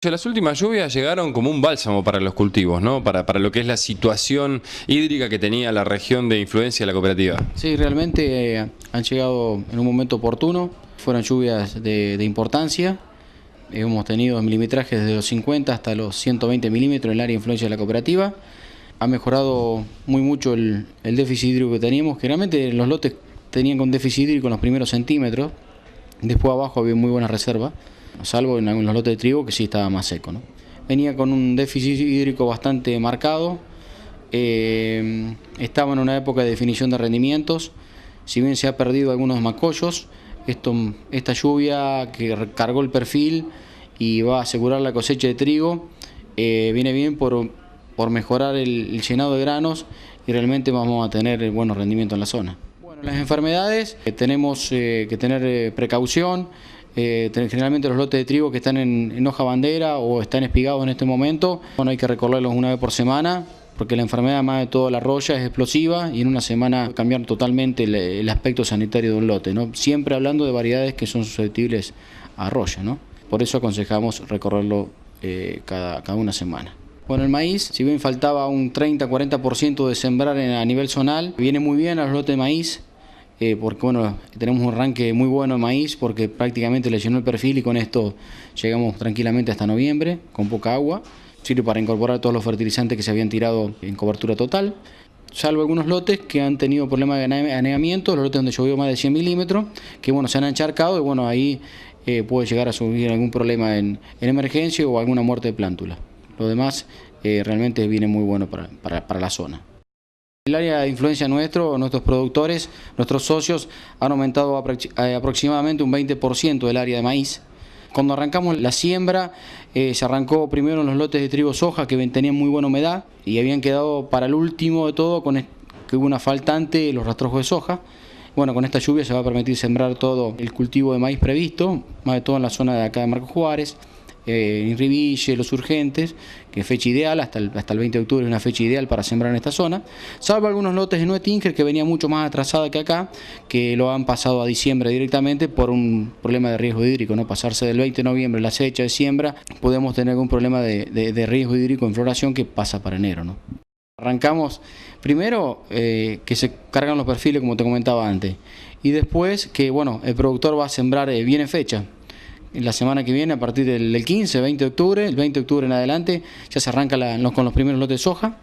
Las últimas lluvias llegaron como un bálsamo para los cultivos, ¿no? Para lo que es la situación hídrica que tenía la región de influencia de la cooperativa. Sí, realmente han llegado en un momento oportuno, fueron lluvias de importancia, hemos tenido milimetrajes desde los 50 hasta los 120 milímetros en el área de influencia de la cooperativa. Ha mejorado muy mucho el déficit hídrico que teníamos, que realmente los lotes tenían un déficit hídrico en los primeros centímetros, después abajo había muy buena reserva, salvo en algunos lotes de trigo que sí estaba más seco, ¿no? Venía con un déficit hídrico bastante marcado, estaba en una época de definición de rendimientos, si bien se ha perdido algunos macollos, esta lluvia que recargó el perfil y va a asegurar la cosecha de trigo, viene bien por mejorar el llenado de granos y realmente vamos a tener buenos rendimientos en la zona. Bueno, las enfermedades, tenemos que tener precaución. Generalmente los lotes de trigo que están en hoja bandera o están espigados en este momento, bueno, hay que recorrerlos una vez por semana, porque la enfermedad, más de todo la roya, es explosiva y en una semana puede cambiar totalmente el aspecto sanitario de un lote, ¿no? Siempre hablando de variedades que son susceptibles a roya, ¿no? Por eso aconsejamos recorrerlo cada una semana. Bueno, el maíz, si bien faltaba un 30-40% de sembrar a nivel zonal, viene muy bien a los lotes de maíz. Porque bueno, tenemos un arranque muy bueno de maíz porque prácticamente le llenó el perfil y con esto llegamos tranquilamente hasta noviembre con poca agua. Sirve para incorporar todos los fertilizantes que se habían tirado en cobertura total, salvo algunos lotes que han tenido problemas de anegamiento, los lotes donde llovió más de 100 milímetros, que bueno, se han encharcado y bueno, ahí puede llegar a surgir algún problema en emergencia o alguna muerte de plántula. Lo demás realmente viene muy bueno para la zona. El área de influencia nuestros productores, nuestros socios han aumentado aproximadamente un 20% del área de maíz. Cuando arrancamos la siembra, se arrancó primero en los lotes de trigo soja que tenían muy buena humedad y habían quedado para el último de todo que hubo una faltante los rastrojos de soja. Bueno, con esta lluvia se va a permitir sembrar todo el cultivo de maíz previsto, más de todo en la zona de acá de Marcos Juárez. En Riville, Los Urgentes, que es fecha ideal, hasta el 20 de octubre es una fecha ideal para sembrar en esta zona, salvo algunos lotes de Nueve Tinker que venía mucho más atrasada que acá, que lo han pasado a diciembre directamente por un problema de riesgo hídrico, ¿no? Pasarse del 20 de noviembre la fecha de siembra, podemos tener algún problema de riesgo hídrico en floración que pasa para enero, ¿no? Arrancamos primero que se cargan los perfiles como te comentaba antes, y después que bueno, el productor va a sembrar bien en fecha. La semana que viene, a partir del 15, 20 de octubre, el 20 de octubre en adelante, ya se arranca con los primeros lotes de soja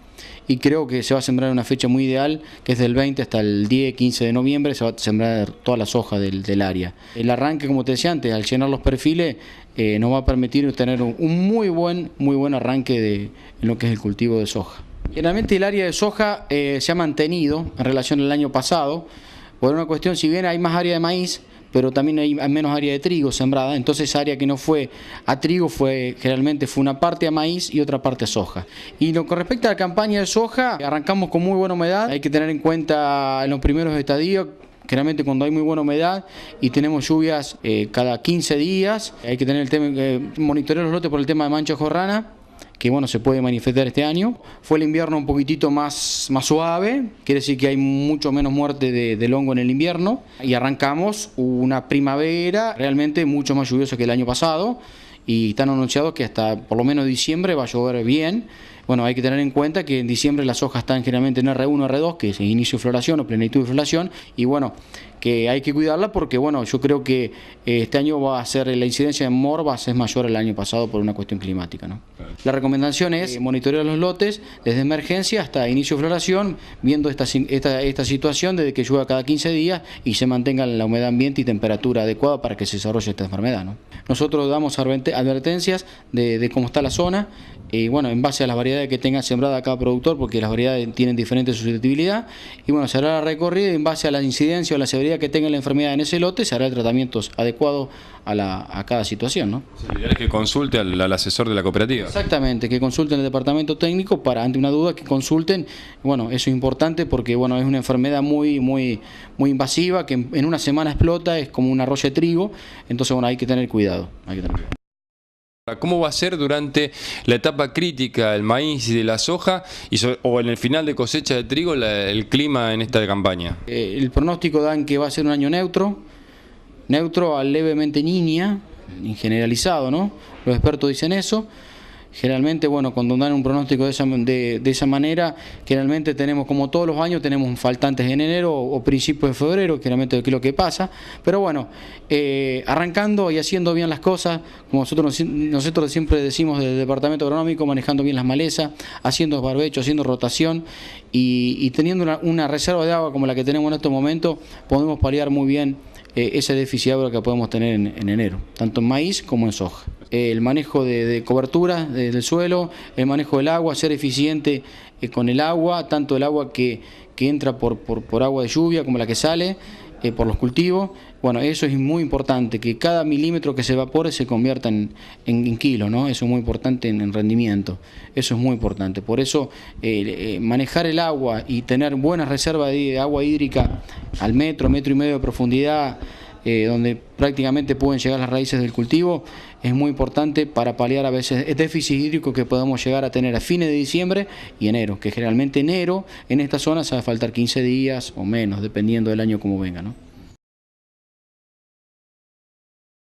y creo que se va a sembrar en una fecha muy ideal, que es del 20 hasta el 10, 15 de noviembre, se va a sembrar toda la soja del área. El arranque, como te decía antes, al llenar los perfiles, nos va a permitir tener un muy buen arranque en lo que es el cultivo de soja. Generalmente el área de soja se ha mantenido en relación al año pasado, por una cuestión, si bien hay más área de maíz, pero también hay menos área de trigo sembrada, entonces esa área que no fue a trigo generalmente fue una parte a maíz y otra parte a soja. Y lo que respecta a la campaña de soja, arrancamos con muy buena humedad, hay que tener en cuenta en los primeros estadios, generalmente cuando hay muy buena humedad y tenemos lluvias cada 15 días, hay que tener el tema, monitorear los lotes por el tema de mancha jorrana, que bueno, se puede manifestar este año. Fue el invierno un poquitito más suave, quiere decir que hay mucho menos muerte del hongo en el invierno, y arrancamos una primavera realmente mucho más lluviosa que el año pasado, y están anunciados que hasta por lo menos diciembre va a llover bien. Bueno, hay que tener en cuenta que en diciembre las hojas están generalmente en R1, R2, que es inicio de floración o plenitud de floración, y bueno, que hay que cuidarla porque bueno, yo creo que este año va a ser la incidencia de mor va a ser mayor al año pasado por una cuestión climática, ¿no? La recomendación es monitorear los lotes desde emergencia hasta inicio de floración, viendo esta situación desde que llueva cada 15 días y se mantenga la humedad ambiente y temperatura adecuada para que se desarrolle esta enfermedad, ¿no? Nosotros damos advertencias de cómo está la zona, y bueno, en base a las variedades que tenga sembrada cada productor, porque las variedades tienen diferente susceptibilidad, y bueno, se hará la recorrida y en base a la incidencia o la severidad que tenga la enfermedad en ese lote, se hará el tratamiento adecuado a cada situación, ¿no? La idea es que consulte al asesor de la cooperativa. Exactamente, que consulten el departamento técnico ante una duda, que consulten. Bueno, eso es importante porque bueno, es una enfermedad muy invasiva, que en una semana explota, es como una roya de trigo, entonces bueno, hay que tener cuidado. ¿Cómo va a ser durante la etapa crítica del maíz y de la soja o en el final de cosecha de trigo el clima en esta campaña? El pronóstico dan que va a ser un año neutro a levemente niña, generalizado, ¿no? los expertos dicen eso. Generalmente, bueno, cuando dan un pronóstico de esa manera, generalmente tenemos, como todos los años, tenemos faltantes en enero o principios de febrero, generalmente es lo que pasa. Pero bueno, arrancando y haciendo bien las cosas, como nosotros siempre decimos del departamento agronómico, manejando bien las malezas, haciendo barbecho, haciendo rotación y teniendo una reserva de agua como la que tenemos en estos momentos, podemos paliar muy bien ese déficit de agua que podemos tener en enero, tanto en maíz como en soja. El manejo de cobertura del suelo, el manejo del agua, ser eficiente con el agua, tanto el agua que entra por agua de lluvia como la que sale por los cultivos. Bueno, eso es muy importante, que cada milímetro que se evapore se convierta en kilos, ¿no? Eso es muy importante en rendimiento, eso es muy importante. Por eso manejar el agua y tener buenas reservas de agua hídrica al metro y medio de profundidad, donde prácticamente pueden llegar las raíces del cultivo, es muy importante para paliar a veces el déficit hídrico que podemos llegar a tener a fines de diciembre y enero, que generalmente enero en esta zona se va a faltar 15 días o menos, dependiendo del año como venga, ¿no?